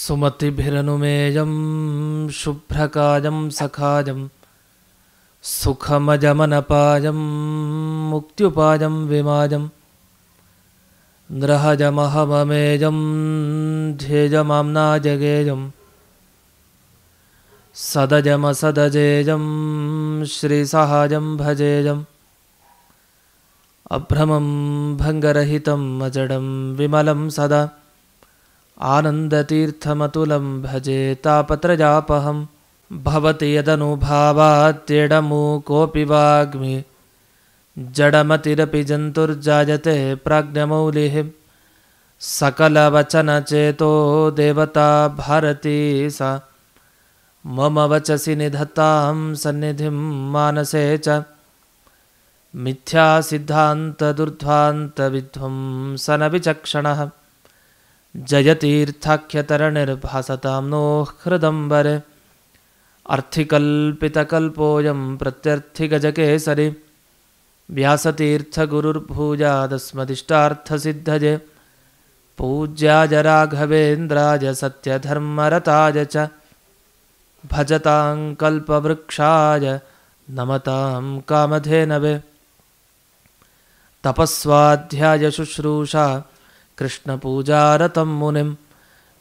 ಸುಮತಿಭಿರನುಮೇಯಂ ಶುಭ್ರಕಾಯಂ ಸಖಾಯಂ ಸುಖಮಜಮನಪಾಯಂ ಮುಕ್ತ್ಯುಪಾಯಂ ವಿಮಾಯಂ ನೃಹಜಮಹಮಮೇಯಂ ಧ್ಯೇಯಮಾಮ್ನಾಜಗೇಯಂ ಸದಜಮಸದಜೇಯಂ ಶ್ರೀಸಹಾಯಂ ಭಜೇಯಂ ಅಭ್ರಮಂ ಭಂಗರಹಿತಂ ಅಜಡಂ ವಿಮಲಂ ಸದಾ ಆನಂದತೀರ್ಥಮತುಲಂ ಭಜೆ ತಾಪತ್ರಜಾಪಹಂ ಭವತಿ ಯದನುಭಾವಾತ್ಯಡಮು ಕೋಪಿ ವಾಗ್ಮಿ ಜಡಮತಿರಪಿ ಜಂತುರ್ಜಾಯತೆ ಪ್ರಾಜ್ಞಮೌಲಿಃ ಸಕಲವಚನಚೇತೋ ದೇವತಾ ಭಾರತೀ ಸಾ ಮಮ ವಚಸಿ ನಿಧತ್ತಾಂ ಸನ್ನಿಧಿಂ ಮಾನಸೇ ಚ ಮಿಥ್ಯಾಸಿದ್ಧಾಂತದುರ್ಧ್ವಾಂತವಿಧ್ವಂಸನ ವಿಚಕ್ಷಣಃ ಜಯತೀರ್ಥಾಖ್ಯತರಣಿರ್ಭಾಸತಾಂ ನೋ ಹೃದಂಬರೆ ಅರ್ಥಿಕಲ್ಪಿತಕಲ್ಪೋಯಂ ಪ್ರತ್ಯರ್ಥಿಗಜಕೇಸರಿ ವ್ಯಾಸತೀರ್ಥಗುರುರ್ಭೂಜಾದಸ್ಮದಿಷ್ಟಾರ್ಥಸಿದ್ಧಜೆ ಪೂಜ್ಯಾಯ ರಾಘವೇಂದ್ರಾಯ ಸತ್ಯಧರ್ಮರತಾಯ ಚ ಭಜತಾಂ ಕಲ್ಪವೃಕ್ಷಾಯ ನಮತಾಂ ಕಾಮಧೇನವೇ ತಪಸ್ವಾಧ್ಯಾಯ ಶುಶ್ರೂಷಾ ಕೃಷ್ಣಪೂಜಾರತಂ ಮುನಿಂ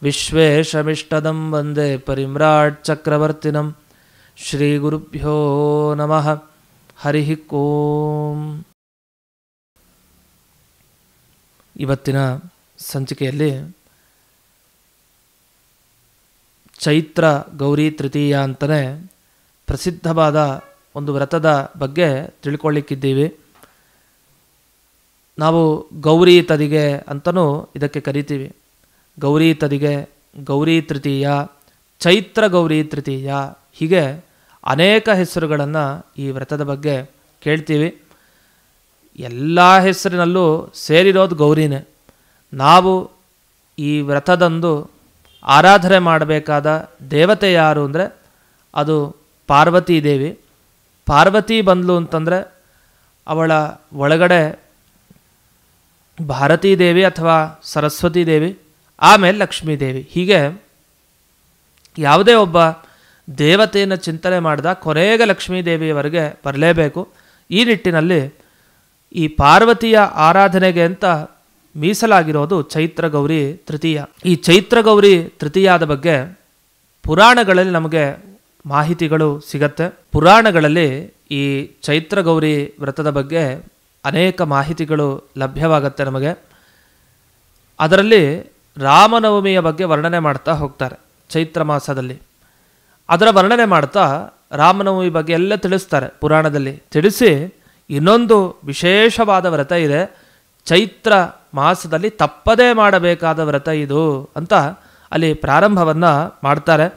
ವಿಶ್ವೇಶಮಿಷ್ಟದಂ ವಂದೇ ಪರಿಮ್ರಾಟ್ ಚಕ್ರವರ್ತಿನಂ ಶ್ರೀಗುರುಭ್ಯೋ ನಮಃ ಹರಿ ಓಂ. ಇವತ್ತಿನ ಸಂಚಿಕೆಯಲ್ಲಿ ಚೈತ್ರ ಗೌರಿ ತೃತೀಯ ಅಂತಲೇ ಪ್ರಸಿದ್ಧವಾದ ಒಂದು ವ್ರತದ ಬಗ್ಗೆ ತಿಳ್ಕೊಳ್ಳಿಕ್ಕಿದ್ದೀವಿ. ನಾವು ಗೌರಿ ತದಿಗೆ ಅಂತಲೂ ಇದಕ್ಕೆ ಕರಿತೀವಿ. ಗೌರಿ ತದಿಗೆ, ಗೌರಿ ತೃತೀಯ, ಚೈತ್ರ ಗೌರಿ ತೃತೀಯ, ಹೀಗೆ ಅನೇಕ ಹೆಸರುಗಳನ್ನು ಈ ವ್ರತದ ಬಗ್ಗೆ ಕೇಳ್ತೀವಿ. ಎಲ್ಲ ಹೆಸರಿನಲ್ಲೂ ಸೇರಿರೋದು ಗೌರಿನೇ. ನಾವು ಈ ವ್ರತದಂದು ಆರಾಧನೆ ಮಾಡಬೇಕಾದ ದೇವತೆ ಯಾರು ಅಂದರೆ ಅದು ಪಾರ್ವತೀ ದೇವಿ. ಪಾರ್ವತಿ ಬಂದ್ಲು ಅಂತಂದರೆ ಅವಳ ಒಳಗಡೆ ಭಾರತೀ ದೇವಿ ಅಥವಾ ಸರಸ್ವತಿ ದೇವಿ, ಆಮೇಲೆ ಲಕ್ಷ್ಮೀ ದೇವಿ, ಹೀಗೆ ಯಾವುದೇ ಒಬ್ಬ ದೇವತೆಯನ್ನು ಚಿಂತನೆ ಮಾಡಿದ ಕೊನೆಗೆ ಲಕ್ಷ್ಮೀ ದೇವಿಯವರೆಗೆ ಬರಲೇಬೇಕು. ಈ ನಿಟ್ಟಿನಲ್ಲಿ ಈ ಪಾರ್ವತಿಯ ಆರಾಧನೆಗೆ ಅಂತ ಮೀಸಲಾಗಿರೋದು ಚೈತ್ರ ಗೌರಿ ತೃತೀಯ. ಈ ಚೈತ್ರ ಗೌರಿ ತೃತೀಯದ ಬಗ್ಗೆ ಪುರಾಣಗಳಲ್ಲಿ ನಮಗೆ ಮಾಹಿತಿಗಳು ಸಿಗತ್ತೆ. ಪುರಾಣಗಳಲ್ಲಿ ಈ ಚೈತ್ರ ಗೌರಿ ವ್ರತದ ಬಗ್ಗೆ ಅನೇಕ ಮಾಹಿತಿಗಳು ಲಭ್ಯವಾಗತ್ತೆ ನಮಗೆ. ಅದರಲ್ಲಿ ರಾಮನವಮಿಯ ಬಗ್ಗೆ ವರ್ಣನೆ ಮಾಡ್ತಾ ಹೋಗ್ತಾರೆ ಚೈತ್ರ ಮಾಸದಲ್ಲಿ. ಅದರ ವರ್ಣನೆ ಮಾಡ್ತಾ ರಾಮನವಮಿ ಬಗ್ಗೆ ಎಲ್ಲ ತಿಳಿಸ್ತಾರೆ ಪುರಾಣದಲ್ಲಿ. ತಿಳಿಸಿ ಇನ್ನೊಂದು ವಿಶೇಷವಾದ ವ್ರತ ಇದೆ, ಚೈತ್ರ ಮಾಸದಲ್ಲಿ ತಪ್ಪದೇ ಮಾಡಬೇಕಾದ ವ್ರತ ಇದು ಅಂತ ಅಲ್ಲಿ ಪ್ರಾರಂಭವನ್ನು ಮಾಡ್ತಾರೆ.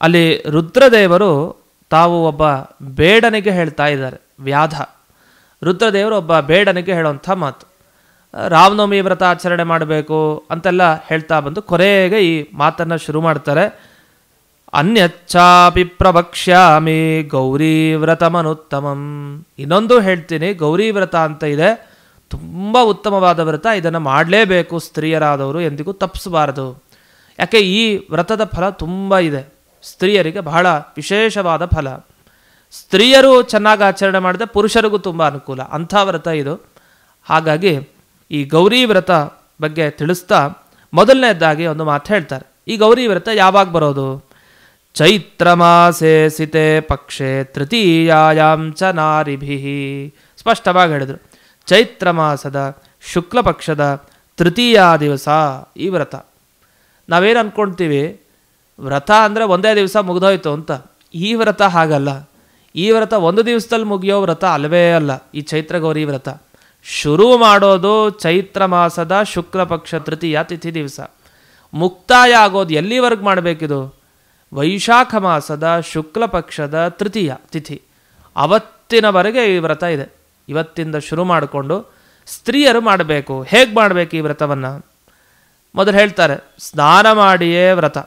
ಅಲ್ಲಿ ರುದ್ರದೇವರು ತಾವು ಒಬ್ಬ ಬೇಡನಿಗೆ ಹೇಳ್ತಾ ಇದ್ದಾರೆ. ವ್ಯಾಧ ರುದ್ರದೇವರು ಒಬ್ಬ ಬೇಡನಿಗೆ ಹೇಳುವಂಥ ಮಾತು, ರಾಮನವಮಿ ವ್ರತ ಆಚರಣೆ ಮಾಡಬೇಕು ಅಂತೆಲ್ಲ ಹೇಳ್ತಾ ಬಂದು ಕೊನೆಗೆ ಈ ಮಾತನ್ನು ಶುರು ಮಾಡ್ತಾರೆ. ಅನ್ಯಚ್ಚಾಪಿ ಪ್ರವಕ್ಷ್ಯಾಮಿ ಗೌರಿ ವ್ರತಮನುತ್ತಮಂ. ಇನ್ನೊಂದು ಹೇಳ್ತೀನಿ, ಗೌರಿ ವ್ರತ ಅಂತ ಇದೆ, ತುಂಬ ಉತ್ತಮವಾದ ವ್ರತ, ಇದನ್ನು ಮಾಡಲೇಬೇಕು ಸ್ತ್ರೀಯರಾದವರು, ಎಂದಿಗೂ ತಪ್ಪಿಸಬಾರದು. ಯಾಕೆ ಈ ವ್ರತದ ಫಲ ತುಂಬ ಇದೆ, ಸ್ತ್ರೀಯರಿಗೆ ಬಹಳ ವಿಶೇಷವಾದ ಫಲ. ಸ್ತ್ರೀಯರು ಚೆನ್ನಾಗಿ ಆಚರಣೆ ಮಾಡಿದ್ರೆ ಪುರುಷರಿಗೂ ತುಂಬ ಅನುಕೂಲ, ಅಂಥ ವ್ರತ ಇದು. ಹಾಗಾಗಿ ಈ ಗೌರಿ ವ್ರತ ಬಗ್ಗೆ ತಿಳಿಸ್ತಾ ಮೊದಲನೇದಾಗಿ ಒಂದು ಮಾತು ಹೇಳ್ತಾರೆ. ಈ ಗೌರಿ ವ್ರತ ಯಾವಾಗ ಬರೋದು? ಚೈತ್ರ ಮಾಸೆ ಸಿತೆ ಪಕ್ಷೆ ತೃತೀಯಾಯಾಂ ಚ ನಾರಿಭಿಃ. ಸ್ಪಷ್ಟವಾಗಿ ಹೇಳಿದರು, ಚೈತ್ರ ಮಾಸದ ಶುಕ್ಲ ಪಕ್ಷದ ತೃತೀಯ ದಿವಸ ಈ ವ್ರತ. ನಾವೇನು ಅಂದ್ಕೊಳ್ತೀವಿ, ವ್ರತ ಅಂದರೆ ಒಂದೇ ದಿವಸ ಮುಗಿದೋಯ್ತು ಅಂತ. ಈ ವ್ರತ ಹಾಗಲ್ಲ. ಈ ವ್ರತ ಒಂದು ದಿವಸದಲ್ಲಿ ಮುಗಿಯೋ ವ್ರತ ಅಲ್ಲವೇ ಅಲ್ಲ. ಈ ಚೈತ್ರ ಗೌರಿ ವ್ರತ ಶುರು ಮಾಡೋದು ಚೈತ್ರ ಮಾಸದ ಶುಕ್ಲ ಪಕ್ಷ ತೃತೀಯ ತಿಥಿ ದಿವಸ. ಮುಕ್ತಾಯ ಆಗೋದು ಎಲ್ಲಿವರೆಗೆ ಮಾಡಬೇಕಿದು? ವೈಶಾಖ ಮಾಸದ ಶುಕ್ಲ ಪಕ್ಷದ ತೃತೀಯ ತಿಥಿ ಅವತ್ತಿನವರೆಗೆ ಈ ವ್ರತ ಇದೆ. ಇವತ್ತಿಂದ ಶುರು ಮಾಡಿಕೊಂಡು ಸ್ತ್ರೀಯರು ಮಾಡಬೇಕು. ಹೇಗೆ ಮಾಡಬೇಕು ಈ ವ್ರತವನ್ನು? ಮೊದಲು ಹೇಳ್ತಾರೆ, ಸ್ನಾನ ಮಾಡಿಯೇ ವ್ರತ.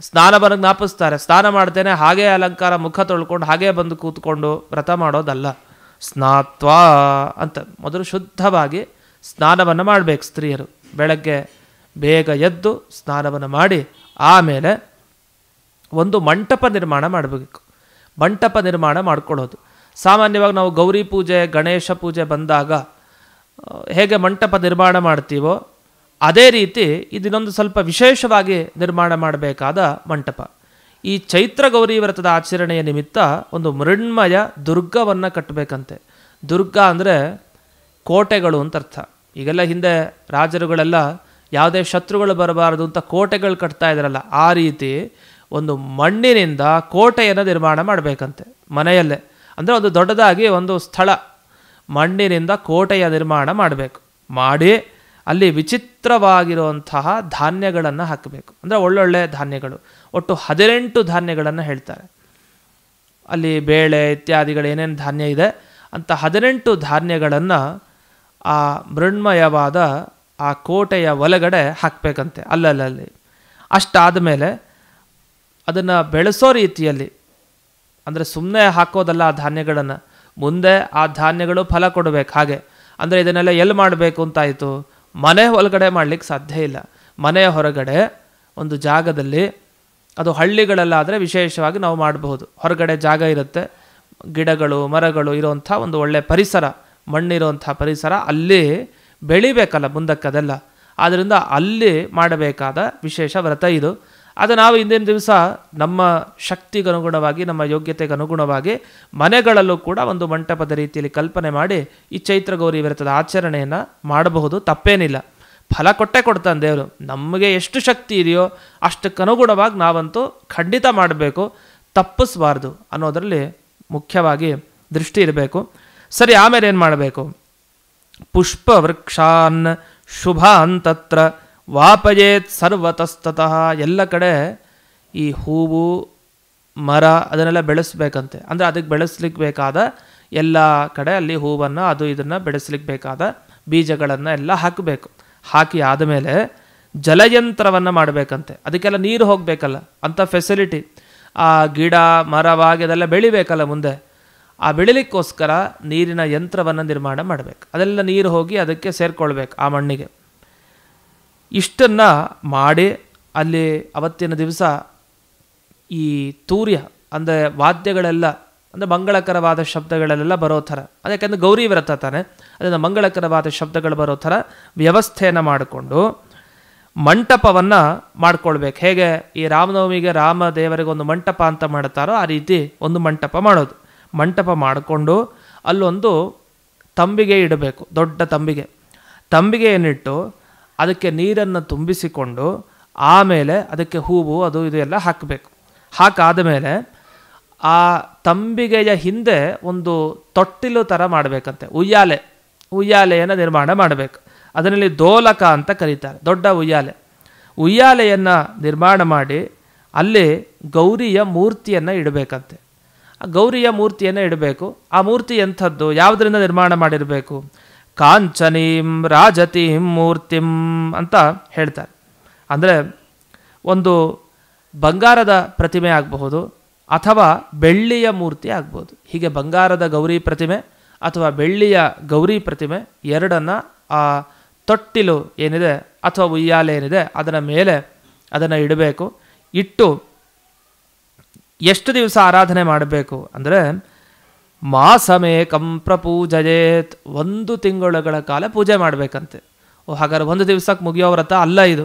ಸ್ನಾನವನ್ನು ಜ್ಞಾಪಿಸ್ತಾರೆ. ಸ್ನಾನ ಮಾಡ್ತೇನೆ ಹಾಗೇ ಅಲಂಕಾರ ಮುಖ ತೊಳ್ಕೊಂಡು ಹಾಗೇ ಬಂದು ಕೂತ್ಕೊಂಡು ವ್ರತ ಮಾಡೋದಲ್ಲ. ಸ್ನಾತ್ವಾ ಅಂತ ಮೊದಲು ಶುದ್ಧವಾಗಿ ಸ್ನಾನವನ್ನು ಮಾಡಬೇಕು ಸ್ತ್ರೀಯರು. ಬೆಳಗ್ಗೆ ಬೇಗ ಎದ್ದು ಸ್ನಾನವನ್ನು ಮಾಡಿ ಆಮೇಲೆ ಒಂದು ಮಂಟಪ ನಿರ್ಮಾಣ ಮಾಡಬೇಕು. ಮಂಟಪ ನಿರ್ಮಾಣ ಮಾಡ್ಕೊಳ್ಳೋದು. ಸಾಮಾನ್ಯವಾಗಿ ನಾವು ಗೌರಿ ಪೂಜೆ, ಗಣೇಶ ಪೂಜೆ ಬಂದಾಗ ಹೇಗೆ ಮಂಟಪ ನಿರ್ಮಾಣ ಮಾಡ್ತೀವೋ ಅದೇ ರೀತಿ ಇದನ್ನೊಂದು ಸ್ವಲ್ಪ ವಿಶೇಷವಾಗಿ ನಿರ್ಮಾಣ ಮಾಡಬೇಕಾದ ಮಂಟಪ. ಈ ಚೈತ್ರ ಗೌರಿ ವ್ರತದ ಆಚರಣೆಯ ನಿಮಿತ್ತ ಒಂದು ಮೃಣ್ಮಯ ದುರ್ಗವನ್ನು ಕಟ್ಟಬೇಕಂತೆ. ದುರ್ಗ ಅಂದರೆ ಕೋಟೆಗಳು ಅಂತ ಅರ್ಥ. ಈಗೆಲ್ಲ ಹಿಂದೆ ರಾಜರುಗಳೆಲ್ಲ ಯಾವುದೇ ಶತ್ರುಗಳು ಬರಬಾರದು ಅಂತ ಕೋಟೆಗಳು ಕಟ್ತಾ ಇದ್ರಲ್ಲ, ಆ ರೀತಿ ಒಂದು ಮಣ್ಣಿನಿಂದ ಕೋಟೆಯನ್ನು ನಿರ್ಮಾಣ ಮಾಡಬೇಕಂತೆ ಮನೆಯಲ್ಲೇ. ಅಂದರೆ ಒಂದು ದೊಡ್ಡದಾಗಿ ಒಂದು ಸ್ಥಳ ಮಣ್ಣಿನಿಂದ ಕೋಟೆಯ ನಿರ್ಮಾಣ ಮಾಡಬೇಕು. ಮಾಡಿ ಅಲ್ಲಿ ವಿಚಿತ್ರವಾಗಿರುವಂತಹ ಧಾನ್ಯಗಳನ್ನು ಹಾಕಬೇಕು. ಅಂದರೆ ಒಳ್ಳೊಳ್ಳೆ ಧಾನ್ಯಗಳು, ಒಟ್ಟು 18 ಧಾನ್ಯಗಳನ್ನು ಹೇಳ್ತಾರೆ. ಅಲ್ಲಿ ಬೇಳೆ ಇತ್ಯಾದಿಗಳು ಏನೇನು ಧಾನ್ಯ ಇದೆ ಅಂತ 18 ಧಾನ್ಯಗಳನ್ನು ಆ ಮೃಣ್ಮಯವಾದ ಆ ಕೋಟೆಯ ಒಳಗಡೆ ಹಾಕಬೇಕಂತೆ, ಅಲ್ಲಲ್ಲಿ. ಅಷ್ಟಾದ ಮೇಲೆ ಅದನ್ನು ಬೆಳೆಸೋ ರೀತಿಯಲ್ಲಿ, ಅಂದರೆ ಸುಮ್ಮನೆ ಹಾಕೋದಲ್ಲ ಆ ಧಾನ್ಯಗಳನ್ನು, ಮುಂದೆ ಆ ಧಾನ್ಯಗಳು ಫಲ ಕೊಡಬೇಕು. ಹಾಗೆ ಅಂದರೆ ಇದನ್ನೆಲ್ಲ ಎಲ್ಲಿ ಮಾಡಬೇಕು ಅಂತಾಯಿತು? ಮನೆ ಒಳಗಡೆ ಮಾಡಲಿಕ್ಕೆ ಸಾಧ್ಯ ಇಲ್ಲ. ಮನೆಯ ಹೊರಗಡೆ ಒಂದು ಜಾಗದಲ್ಲಿ, ಅದು ಹಳ್ಳಿಗಳಲ್ಲಾದರೆ ವಿಶೇಷವಾಗಿ ನಾವು ಮಾಡಬಹುದು. ಹೊರಗಡೆ ಜಾಗ ಇರುತ್ತೆ, ಗಿಡಗಳು ಮರಗಳು ಇರುವಂಥ ಒಂದು ಒಳ್ಳೆಯ ಪರಿಸರ, ಮಣ್ಣಿರುವಂಥ ಪರಿಸರ, ಅಲ್ಲಿ ಬೆಳಿಬೇಕಲ್ಲ ಮುಂದಕ್ಕೆ ಅದೆಲ್ಲ. ಆದ್ದರಿಂದ ಅಲ್ಲಿ ಮಾಡಬೇಕಾದ ವಿಶೇಷ ವ್ರತ ಇದು. ಅದು ನಾವು ಇಂದಿನ ದಿವಸ ನಮ್ಮ ಶಕ್ತಿಗನುಗುಣವಾಗಿ, ನಮ್ಮ ಯೋಗ್ಯತೆಗೆ ಅನುಗುಣವಾಗಿ ಮನೆಗಳಲ್ಲೂ ಕೂಡ ಒಂದು ಮಂಟಪದ ರೀತಿಯಲ್ಲಿ ಕಲ್ಪನೆ ಮಾಡಿ ಈ ಚೈತ್ರ ಗೌರಿ ವ್ರತದ ಆಚರಣೆಯನ್ನು ಮಾಡಬಹುದು, ತಪ್ಪೇನಿಲ್ಲ. ಫಲ ಕೊಟ್ಟೇ ಕೊಡ್ತಾನೆ ದೇವರು. ನಮಗೆ ಎಷ್ಟು ಶಕ್ತಿ ಇದೆಯೋ ಅಷ್ಟಕ್ಕನುಗುಣವಾಗಿ ನಾವಂತೂ ಖಂಡಿತ ಮಾಡಬೇಕು, ತಪ್ಪಿಸಬಾರ್ದು ಅನ್ನೋದರಲ್ಲಿ ಮುಖ್ಯವಾಗಿ ದೃಷ್ಟಿ ಇರಬೇಕು. ಸರಿ, ಆಮೇಲೆ ಏನು ಮಾಡಬೇಕು? ಪುಷ್ಪವೃಕ್ಷಾನ್ ಶುಭಾನ್ ತತ್ರ ವಾಪಯೇತ್ ಸರ್ವತಸ್ತತಃ. ಎಲ್ಲ ಕಡೆ ಈ ಹೂವು ಮರ ಅದನ್ನೆಲ್ಲ ಬೆಳೆಸ್ಬೇಕಂತೆ. ಅಂದರೆ ಅದಕ್ಕೆ ಬೆಳೆಸ್ಲಿಕ್ಕೆ ಬೇಕಾದ ಎಲ್ಲ ಕಡೆ ಅಲ್ಲಿ ಹೂವನ್ನು ಅದು ಇದನ್ನು ಬೆಳೆಸ್ಲಿಕ್ಕೆ ಬೇಕಾದ ಬೀಜಗಳನ್ನು ಎಲ್ಲ ಹಾಕಬೇಕು. ಹಾಕಿ ಆದಮೇಲೆ ಜಲಯಂತ್ರವನ್ನು ಮಾಡಬೇಕಂತೆ. ಅದಕ್ಕೆಲ್ಲ ನೀರು ಹೋಗಬೇಕಲ್ಲ, ಅಂಥ ಫೆಸಿಲಿಟಿ. ಆ ಗಿಡ ಮರವಾಗಿ ಅದೆಲ್ಲ ಬೆಳಿಬೇಕಲ್ಲ ಮುಂದೆ. ಆ ಬೆಳಿಲಿಕ್ಕೋಸ್ಕರ ನೀರಿನ ಯಂತ್ರವನ್ನು ನಿರ್ಮಾಣ ಮಾಡಬೇಕು. ಅದೆಲ್ಲ ನೀರು ಹೋಗಿ ಅದಕ್ಕೆ ಸೇರಿಕೊಳ್ಬೇಕು ಆ ಮಣ್ಣಿಗೆ. ಇಷ್ಟನ್ನು ಮಾಡಿ ಅಲ್ಲಿ ಅವತ್ತಿನ ದಿವಸ ಈ ತೂರ್ಯ ಅಂದರೆ ವಾದ್ಯಗಳೆಲ್ಲ, ಅಂದರೆ ಮಂಗಳಕರವಾದ ಶಬ್ದಗಳೆಲ್ಲ ಬರೋ ಥರ, ಅದಕ್ಕೆಂದ್ರೆ ಗೌರಿ ವ್ರತ ತಾನೆ, ಅದರಿಂದ ಮಂಗಳಕರವಾದ ಶಬ್ದಗಳು ಬರೋ ಥರ ವ್ಯವಸ್ಥೆಯನ್ನು ಮಾಡಿಕೊಂಡು ಮಂಟಪವನ್ನು ಮಾಡ್ಕೊಳ್ಬೇಕು. ಹೇಗೆ ಈ ರಾಮನವಮಿಗೆ ರಾಮ ದೇವರಿಗೆ ಒಂದು ಮಂಟಪ ಅಂತ ಮಾಡ್ತಾರೋ ಆ ರೀತಿ ಒಂದು ಮಂಟಪ ಮಾಡೋದು. ಮಂಟಪ ಮಾಡಿಕೊಂಡು ಅಲ್ಲೊಂದು ತಂಬಿಗೆ ಇಡಬೇಕು, ದೊಡ್ಡ ತಂಬಿಗೆಯನ್ನಿಟ್ಟು ಅದಕ್ಕೆ ನೀರನ್ನು ತುಂಬಿಸಿಕೊಂಡು ಆಮೇಲೆ ಅದಕ್ಕೆ ಹೂವು ಅದು ಇದು ಎಲ್ಲ ಹಾಕಬೇಕು. ಹಾಕಾದ ಮೇಲೆ ಆ ತಂಬಿಗೆಯ ಹಿಂದೆ ಒಂದು ತೊಟ್ಟಿಲು ಥರ ಮಾಡಬೇಕಂತೆ, ಉಯ್ಯಾಲೆಯನ್ನು ನಿರ್ಮಾಣ ಮಾಡಬೇಕು. ಅದರಲ್ಲಿ ದೋಲಕ ಅಂತ ಕರೀತಾರೆ, ದೊಡ್ಡ ಉಯ್ಯಾಲೆಯನ್ನು ನಿರ್ಮಾಣ ಮಾಡಿ ಅಲ್ಲಿ ಗೌರಿಯ ಮೂರ್ತಿಯನ್ನು ಇಡಬೇಕಂತೆ. ಆ ಗೌರಿಯ ಮೂರ್ತಿಯನ್ನು ಇಡಬೇಕು. ಆ ಮೂರ್ತಿ ಎಂಥದ್ದು, ಯಾವುದರಿಂದ ನಿರ್ಮಾಣ ಮಾಡಿರಬೇಕು? ಕಾಂಚನೀಂ ರಾಜತೀಂ ಮೂರ್ತಿಂ ಅಂತ ಹೇಳ್ತಾರೆ. ಅಂದರೆ ಒಂದು ಬಂಗಾರದ ಪ್ರತಿಮೆ ಆಗಬಹುದು ಅಥವಾ ಬೆಳ್ಳಿಯ ಮೂರ್ತಿ ಆಗ್ಬೋದು. ಹೀಗೆ ಬಂಗಾರದ ಗೌರಿ ಪ್ರತಿಮೆ ಅಥವಾ ಬೆಳ್ಳಿಯ ಗೌರಿ ಪ್ರತಿಮೆ ಎರಡನ್ನು ಆ ತೊಟ್ಟಿಲು ಏನಿದೆ ಅಥವಾ ಉಯ್ಯಾಲೆ ಏನಿದೆ ಅದರ ಮೇಲೆ ಅದನ್ನು ಇಡಬೇಕು. ಇಟ್ಟು ಎಷ್ಟು ದಿವಸ ಆರಾಧನೆ ಮಾಡಬೇಕು ಅಂದರೆ ಮಾಸಮೇಕಂ ಪ್ರಪೂಜಯೇತ್, 1 ತಿಂಗಳುಗಳ ಕಾಲ ಪೂಜೆ ಮಾಡಬೇಕಂತೆ. ಹಾಗಾದ್ರೆ 1 ದಿವಸಕ್ಕೆ ಮುಗಿಯೋ ವ್ರತ ಅಲ್ಲ ಇದು.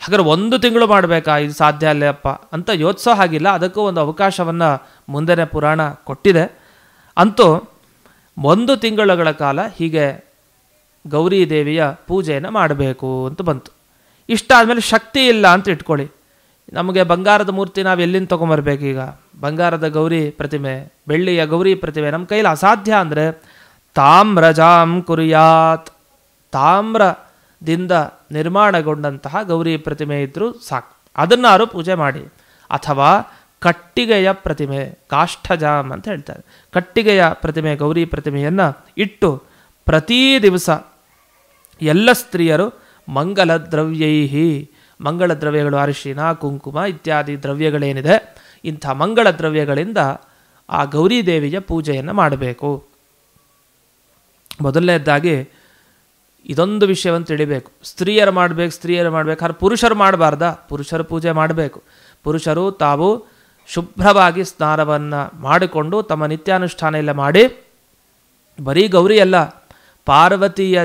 ಹಾಗಾದ್ರೆ 1 ತಿಂಗಳು ಮಾಡಬೇಕಾ? ಇದು ಸಾಧ್ಯ ಅಲ್ಲಪ್ಪ ಅಂತ ಯೋಚಿಸೋ ಹಾಗಿಲ್ಲ. ಅದಕ್ಕೂ ಒಂದು ಅವಕಾಶವನ್ನು ಮುಂದೆನೇ ಪುರಾಣ ಕೊಟ್ಟಿದೆ. ಅಂತೂ 1 ತಿಂಗಳುಗಳ ಕಾಲ ಹೀಗೆ ಗೌರಿ ದೇವಿಯ ಪೂಜೆಯನ್ನು ಮಾಡಬೇಕು ಅಂತ ಬಂತು. ಇಷ್ಟ ಆದಮೇಲೆ ಶಕ್ತಿ ಇಲ್ಲ ಅಂತ ಇಟ್ಕೊಳ್ಳಿ. ನಮಗೆ ಬಂಗಾರದ ಮೂರ್ತಿ ನಾವು ಎಲ್ಲಿಂದ ತೊಗೊಂಬರ್ಬೇಕು? ಈಗ ಬಂಗಾರದ ಗೌರಿ ಪ್ರತಿಮೆ, ಬೆಳ್ಳಿಯ ಗೌರಿ ಪ್ರತಿಮೆ ನಮ್ಮ ಕೈಲಿ ಅಸಾಧ್ಯ ಅಂದರೆ ತಾಮ್ರಜಾಂ ಕುರಿಯಾತ್, ತಾಮ್ರದಿಂದ ನಿರ್ಮಾಣಗೊಂಡಂತಹ ಗೌರಿ ಪ್ರತಿಮೆ ಇದ್ದರೂ ಸಾಕು, ಅದನ್ನಾರು ಪೂಜೆ ಮಾಡಿ. ಅಥವಾ ಕಟ್ಟಿಗೆಯ ಪ್ರತಿಮೆ, ಕಾಷ್ಠಜಾಮ್ ಅಂತ ಹೇಳ್ತಾರೆ, ಕಟ್ಟಿಗೆಯ ಪ್ರತಿಮೆ ಗೌರಿ ಪ್ರತಿಮೆಯನ್ನು ಇಟ್ಟು ಪ್ರತಿ ದಿವಸ ಎಲ್ಲ ಸ್ತ್ರೀಯರು ಮಂಗಲ ದ್ರವ್ಯೈಹಿ, ಮಂಗಳ ದ್ರವ್ಯಗಳು ಅರಿಶಿನ ಕುಂಕುಮ ಇತ್ಯಾದಿ ದ್ರವ್ಯಗಳೇನಿದೆ, ಇಂಥ ಮಂಗಳ ದ್ರವ್ಯಗಳಿಂದ ಆ ಗೌರಿ ದೇವಿಯ ಪೂಜೆಯನ್ನು ಮಾಡಬೇಕು. ಮೊದಲನೇದಾಗಿ ಇದೊಂದು ವಿಷಯವನ್ನು ತಿಳಿಬೇಕು. ಸ್ತ್ರೀಯರು ಮಾಡಬೇಕು ಆದ್ರೆ ಪುರುಷರು ಮಾಡಬಾರ್ದಾ? ಪುರುಷರು ಪೂಜೆ ಮಾಡಬೇಕು. ಪುರುಷರು ತಾವು ಶುಭ್ರವಾಗಿ ಸ್ನಾನವನ್ನು ಮಾಡಿಕೊಂಡು ತಮ್ಮ ನಿತ್ಯಾನುಷ್ಠಾನ ಎಲ್ಲ ಮಾಡಿ, ಬರೀ ಗೌರಿ ಅಲ್ಲ, ಪಾರ್ವತಿಯ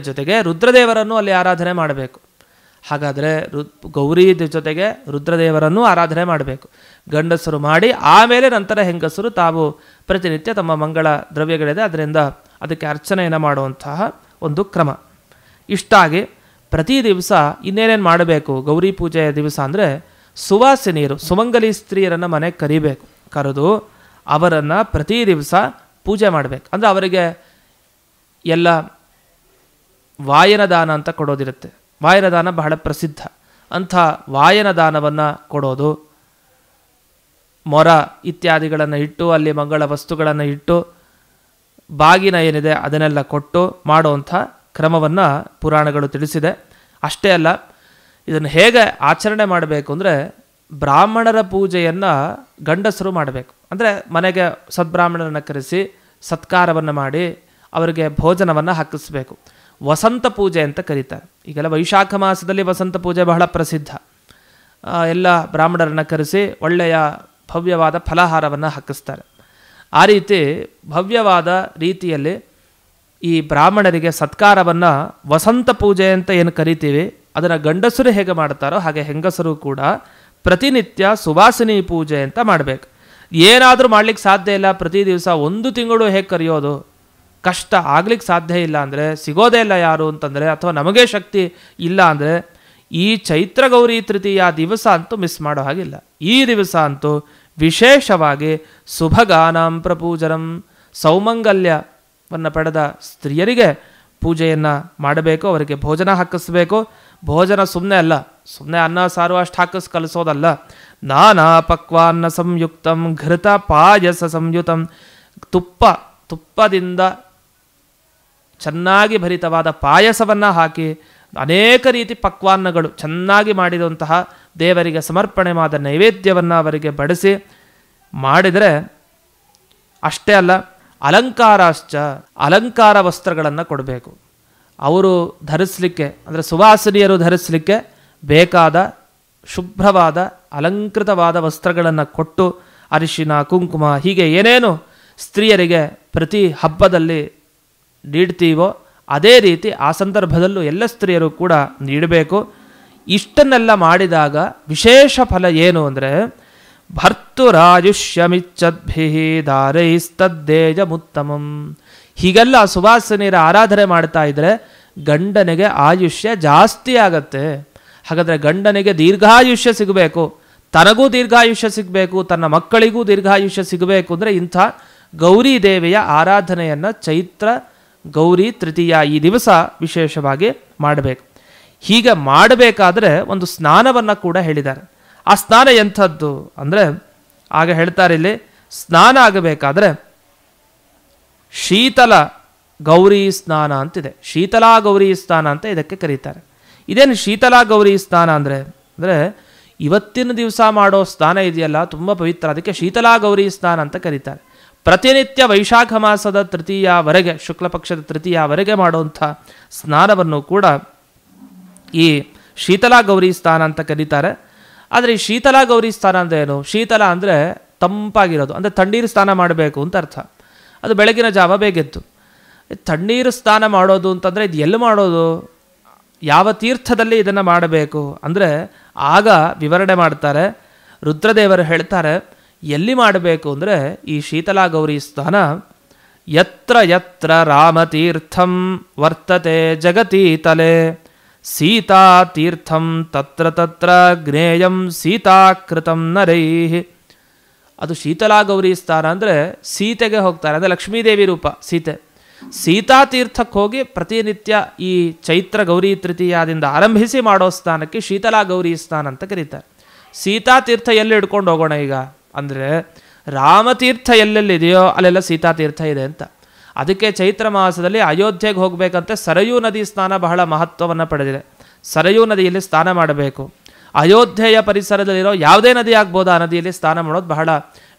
ಜೊತೆಗೆ ರುದ್ರದೇವರನ್ನು ಅಲ್ಲಿ ಆರಾಧನೆ ಮಾಡಬೇಕು. ಹಾಗಾದರೆ ಗೌರಿ ಜೊತೆಗೆ ರುದ್ರದೇವರನ್ನು ಆರಾಧನೆ ಮಾಡಬೇಕು. ಗಂಡಸರು ಮಾಡಿ ಆಮೇಲೆ ನಂತರ ಹೆಂಗಸರು ತಾವು ಪ್ರತಿನಿತ್ಯ ತಮ್ಮ ಮಂಗಳ ದ್ರವ್ಯಗಳಿದೆ ಅದರಿಂದ ಅದಕ್ಕೆ ಅರ್ಚನೆಯನ್ನು ಮಾಡುವಂತಹ ಒಂದು ಕ್ರಮ. ಇಷ್ಟಾಗಿ ಪ್ರತಿ ದಿವಸ ಇನ್ನೇನೇನು ಮಾಡಬೇಕು ಗೌರಿ ಪೂಜೆಯ ದಿವಸ ಅಂದರೆ, ಸುವಾಸಿನಿಯರು ಸುಮಂಗಲಿ ಸ್ತ್ರೀಯರನ್ನು ಮನೆಗೆ ಕರಿಬೇಕು. ಕರೆದು ಅವರನ್ನು ಪ್ರತಿ ದಿವಸ ಪೂಜೆ ಮಾಡಬೇಕು. ಅಂದರೆ ಅವರಿಗೆ ಎಲ್ಲ ವಾಯನದಾನ ಅಂತ ಕೊಡೋದಿರುತ್ತೆ. ವಾಯನದಾನ ಬಹಳ ಪ್ರಸಿದ್ಧ. ಅಂಥ ವಾಯನದಾನವನ್ನು ಕೊಡೋದು, ಮೊರ ಇತ್ಯಾದಿಗಳನ್ನು ಇಟ್ಟು ಅಲ್ಲಿ ಮಂಗಳ ವಸ್ತುಗಳನ್ನು ಇಟ್ಟು ಬಾಗಿನ ಏನಿದೆ ಅದನ್ನೆಲ್ಲ ಕೊಟ್ಟು ಮಾಡುವಂಥ ಕ್ರಮವನ್ನು ಪುರಾಣಗಳು ತಿಳಿಸಿದೆ. ಅಷ್ಟೇ ಅಲ್ಲ, ಇದನ್ನು ಹೇಗೆ ಆಚರಣೆ ಮಾಡಬೇಕು ಅಂದರೆ, ಬ್ರಾಹ್ಮಣರ ಪೂಜೆಯನ್ನು ಗಂಡಸರು ಮಾಡಬೇಕು. ಅಂದರೆ ಮನೆಗೆ ಸದ್ಬ್ರಾಹ್ಮಣರನ್ನು ಕರೆಸಿ ಸತ್ಕಾರವನ್ನು ಮಾಡಿ ಅವರಿಗೆ ಭೋಜನವನ್ನು ಹಾಕಿಸ್ಬೇಕು. ವಸಂತ ಪೂಜೆ ಅಂತ ಕರೀತಾರೆ. ಈಗೆಲ್ಲ ವೈಶಾಖ ಮಾಸದಲ್ಲಿ ವಸಂತ ಪೂಜೆ ಬಹಳ ಪ್ರಸಿದ್ಧ. ಎಲ್ಲ ಬ್ರಾಹ್ಮಣರನ್ನು ಕರೆಸಿ ಒಳ್ಳೆಯ ಭವ್ಯವಾದ ಫಲಾಹಾರವನ್ನು ಹಾಕಿಸ್ತಾರೆ. ಆ ರೀತಿ ಭವ್ಯವಾದ ರೀತಿಯಲ್ಲಿ ಈ ಬ್ರಾಹ್ಮಣರಿಗೆ ಸತ್ಕಾರವನ್ನು ವಸಂತ ಪೂಜೆ ಅಂತ ಏನು ಕರಿತೀವಿ ಅದನ್ನು ಗಂಡಸರು ಹೇಗೆ ಮಾಡ್ತಾರೋ ಹಾಗೆ ಹೆಂಗಸರು ಕೂಡ ಪ್ರತಿನಿತ್ಯ ಸುವಾಸಿನಿ ಪೂಜೆ ಅಂತ ಮಾಡಬೇಕು. ಏನಾದರೂ ಮಾಡ್ಲಿಕ್ಕೆ ಸಾಧ್ಯ ಇಲ್ಲ, ಪ್ರತಿ ದಿವಸ 1 ತಿಂಗಳು ಹೇಗೆ ಕರೆಯೋದು, ಕಷ್ಟ, ಆಗ್ಲಿಕ್ಕೆ ಸಾಧ್ಯ ಇಲ್ಲ ಅಂದರೆ, ಸಿಗೋದೇ ಇಲ್ಲ ಯಾರು ಅಂತಂದರೆ, ಅಥವಾ ನಮಗೆ ಶಕ್ತಿ ಇಲ್ಲ ಅಂದರೆ, ಈ ಚೈತ್ರ ಗೌರಿ ತೃತೀಯ ದಿವಸ ಅಂತೂ ಮಿಸ್ ಮಾಡೋ ಹಾಗಿಲ್ಲ. ಈ ದಿವಸ ಅಂತೂ ವಿಶೇಷವಾಗಿ ಶುಭಗಾನಾಂ ಪ್ರಪೂಜನಂ, ಸೌಮಂಗಲ್ಯವನ್ನು ಪಡೆದ ಸ್ತ್ರೀಯರಿಗೆ ಪೂಜೆಯನ್ನು ಮಾಡಬೇಕು. ಅವರಿಗೆ ಭೋಜನ ಹಾಕಿಸ್ಬೇಕು. ಭೋಜನ ಸುಮ್ಮನೆ ಅಲ್ಲ, ಸುಮ್ಮನೆ ಅನ್ನ ಸಾರು ಅಷ್ಟು ಹಾಕಿಸ್ ಕಲಿಸೋದಲ್ಲ. ನಾನಾ ಪಕ್ವಾನ್ನ ಸಂಯುಕ್ತಂ ಘೃತ ಪಾಯಸ ಸಂಯುತಂ, ತುಪ್ಪದಿಂದ ಚೆನ್ನಾಗಿ ಭರಿತವಾದ ಪಾಯಸವನ್ನು ಹಾಕಿ ಅನೇಕ ರೀತಿ ಪಕ್ವಾನ್ನಗಳು ಚೆನ್ನಾಗಿ ಮಾಡಿದಂತಹ ದೇವರಿಗೆ ಸಮರ್ಪಣೆಯಾದ ನೈವೇದ್ಯವನ್ನು ಅವರಿಗೆ ಬಡಿಸಿ ಮಾಡಿದರೆ, ಅಷ್ಟೇ ಅಲ್ಲ ಅಲಂಕಾರ ವಸ್ತ್ರಗಳನ್ನು ಕೊಡಬೇಕು. ಅವರು ಧರಿಸಲಿಕ್ಕೆ ಅಂದರೆ ಸುವಾಸಿನಿಯರು ಧರಿಸಲಿಕ್ಕೆ ಬೇಕಾದ ಶುಭ್ರವಾದ ಅಲಂಕೃತವಾದ ವಸ್ತ್ರಗಳನ್ನು ಕೊಟ್ಟು, ಅರಿಶಿನ ಕುಂಕುಮ ಹೀಗೆ ಏನೇನು ಸ್ತ್ರೀಯರಿಗೆ ಪ್ರತಿ ಹಬ್ಬದಲ್ಲಿ ನೀಡ್ತೀವೋ ಅದೇ ರೀತಿ ಆ ಸಂದರ್ಭದಲ್ಲೂ ಎಲ್ಲ ಸ್ತ್ರೀಯರು ಕೂಡ ನೀಡಬೇಕು. ಇಷ್ಟನ್ನೆಲ್ಲ ಮಾಡಿದಾಗ ವಿಶೇಷ ಫಲ ಏನು ಅಂದರೆ, ಭರ್ತುರಾಯುಷ್ಯಮಿಚ್ಛದ್ಭಿ ದಾರೈಸ್ತದ್ದೇಜಮುತ್ತಮಂ. ಹೀಗೆಲ್ಲ ಸುವಾಸಿನಿಯರ ಆರಾಧನೆ ಮಾಡ್ತಾ ಇದ್ರೆ ಗಂಡನಿಗೆ ಆಯುಷ್ಯ ಜಾಸ್ತಿ ಆಗತ್ತೆ. ಹಾಗಾದರೆ ಗಂಡನಿಗೆ ದೀರ್ಘಾಯುಷ್ಯ ಸಿಗಬೇಕು, ತನಗೂ ದೀರ್ಘಾಯುಷ್ಯ ಸಿಗಬೇಕು, ತನ್ನ ಮಕ್ಕಳಿಗೂ ದೀರ್ಘಾಯುಷ್ಯ ಸಿಗಬೇಕು ಅಂದರೆ ಇಂಥ ಗೌರಿ ದೇವಿಯ ಆರಾಧನೆಯನ್ನು ಚೈತ್ರ ಗೌರಿ ತೃತೀಯ ಈ ದಿವಸ ವಿಶೇಷವಾಗಿ ಮಾಡಬೇಕು. ಹೀಗೆ ಮಾಡಬೇಕಾದ್ರೆ ಒಂದು ಸ್ನಾನವನ್ನು ಕೂಡ ಹೇಳಿದ್ದಾರೆ. ಆ ಸ್ನಾನ ಎಂಥದ್ದು ಅಂದರೆ, ಆಗ ಹೇಳ್ತಾರೆ ಇಲ್ಲಿ, ಸ್ನಾನ ಆಗಬೇಕಾದ್ರೆ ಶೀತಲ ಗೌರಿ ಸ್ನಾನ ಅಂತಿದೆ. ಶೀತಲಾ ಗೌರಿ ಸ್ನಾನ ಅಂತ ಇದಕ್ಕೆ ಕರೀತಾರೆ. ಇದೇನು ಶೀತಲಾ ಗೌರಿ ಸ್ನಾನ ಅಂದರೆ ಇವತ್ತಿನ ದಿವಸ ಮಾಡೋ ಸ್ನಾನ ಇದೆಯಲ್ಲ ತುಂಬ ಪವಿತ್ರ, ಅದಕ್ಕೆ ಶೀತಲಾ ಗೌರಿ ಸ್ನಾನ ಅಂತ ಕರೀತಾರೆ. ಪ್ರತಿನಿತ್ಯ ವೈಶಾಖ ಮಾಸದ ತೃತೀಯವರೆಗೆ, ಶುಕ್ಲ ಪಕ್ಷದ ತೃತೀಯವರೆಗೆ ಮಾಡುವಂಥ ಸ್ನಾನವನ್ನು ಕೂಡ ಈ ಶೀತಲಾ ಗೌರಿ ಸ್ನಾನ ಅಂತ ಕರೀತಾರೆ. ಆದರೆ ಈ ಶೀತಲಾ ಗೌರಿ ಸ್ನಾನ ಅಂದರೆ ಏನು? ಶೀತಲ ಅಂದರೆ ತಂಪಾಗಿರೋದು, ಅಂದರೆ ತಣ್ಣೀರು ಸ್ನಾನ ಮಾಡಬೇಕು ಅಂತ ಅರ್ಥ. ಅದು ಬೆಳಗಿನ ಜಾವ ಬೇಗೆದ್ದು. ತಣ್ಣೀರು ಸ್ನಾನ ಮಾಡೋದು ಅಂತಂದರೆ ಇದು ಎಲ್ಲಿ ಮಾಡೋದು, ಯಾವ ತೀರ್ಥದಲ್ಲಿ ಇದನ್ನು ಮಾಡಬೇಕು ಅಂದರೆ ಆಗ ವಿವರಣೆ ಮಾಡ್ತಾರೆ. ರುದ್ರದೇವರು ಹೇಳ್ತಾರೆ ಎಲ್ಲಿ ಮಾಡಬೇಕು ಅಂದರೆ, ಈ ಶೀತಲಾ ಗೌರಿ ಸ್ನಾನ ಯತ್ರ ಯತ್ರ ರಾಮತೀರ್ಥಂ ವರ್ತತೆ ಜಗತೀತಲೆ ಸೀತಾತೀರ್ಥಂ ತತ್ರ ತತ್ರ ಜ್ಞೇಯಂ ಸೀತಾಕೃತಂ ನರೈಃ. ಅದು ಶೀತಲಾ ಗೌರಿ ಸ್ನಾನ ಅಂದರೆ ಸೀತೆಗೆ ಹೋಗ್ತಾರೆ, ಅಂದರೆ ಲಕ್ಷ್ಮೀದೇವಿ ರೂಪ ಸೀತೆ. ಸೀತಾತೀರ್ಥಕ್ಕೆ ಹೋಗಿ ಪ್ರತಿನಿತ್ಯ ಈ ಚೈತ್ರ ಗೌರಿ ತೃತೀಯದಿಂದ ಆರಂಭಿಸಿ ಮಾಡೋ ಸ್ನಾನಕ್ಕೆ ಶೀತಲಾ ಗೌರಿ ಸ್ನಾನ ಅಂತ ಕರೀತಾರೆ. ಸೀತಾತೀರ್ಥ ಎಲ್ಲಿ ಹಿಡ್ಕೊಂಡು ಹೋಗೋಣ ಈಗ ಅಂದರೆ, ರಾಮತೀರ್ಥ ಎಲ್ಲೆಲ್ಲಿದೆಯೋ ಅಲ್ಲೆಲ್ಲ ಸೀತಾತೀರ್ಥ ಇದೆ ಅಂತ. ಅದಕ್ಕೆ ಚೈತ್ರ ಮಾಸದಲ್ಲಿ ಅಯೋಧ್ಯೆಗೆ ಹೋಗಬೇಕಂತೆ ಸರಯೂ ನದಿ ಸ್ನಾನ ಬಹಳ ಮಹತ್ವವನ್ನು ಪಡೆದಿದೆ. ಸರಯೂ ನದಿಯಲ್ಲಿ ಸ್ನಾನ ಮಾಡಬೇಕು. ಅಯೋಧ್ಯೆಯ ಪರಿಸರದಲ್ಲಿರೋ ಯಾವುದೇ ನದಿ ಆಗ್ಬೋದು, ಆ ನದಿಯಲ್ಲಿ ಸ್ನಾನ ಮಾಡೋದು ಬಹಳ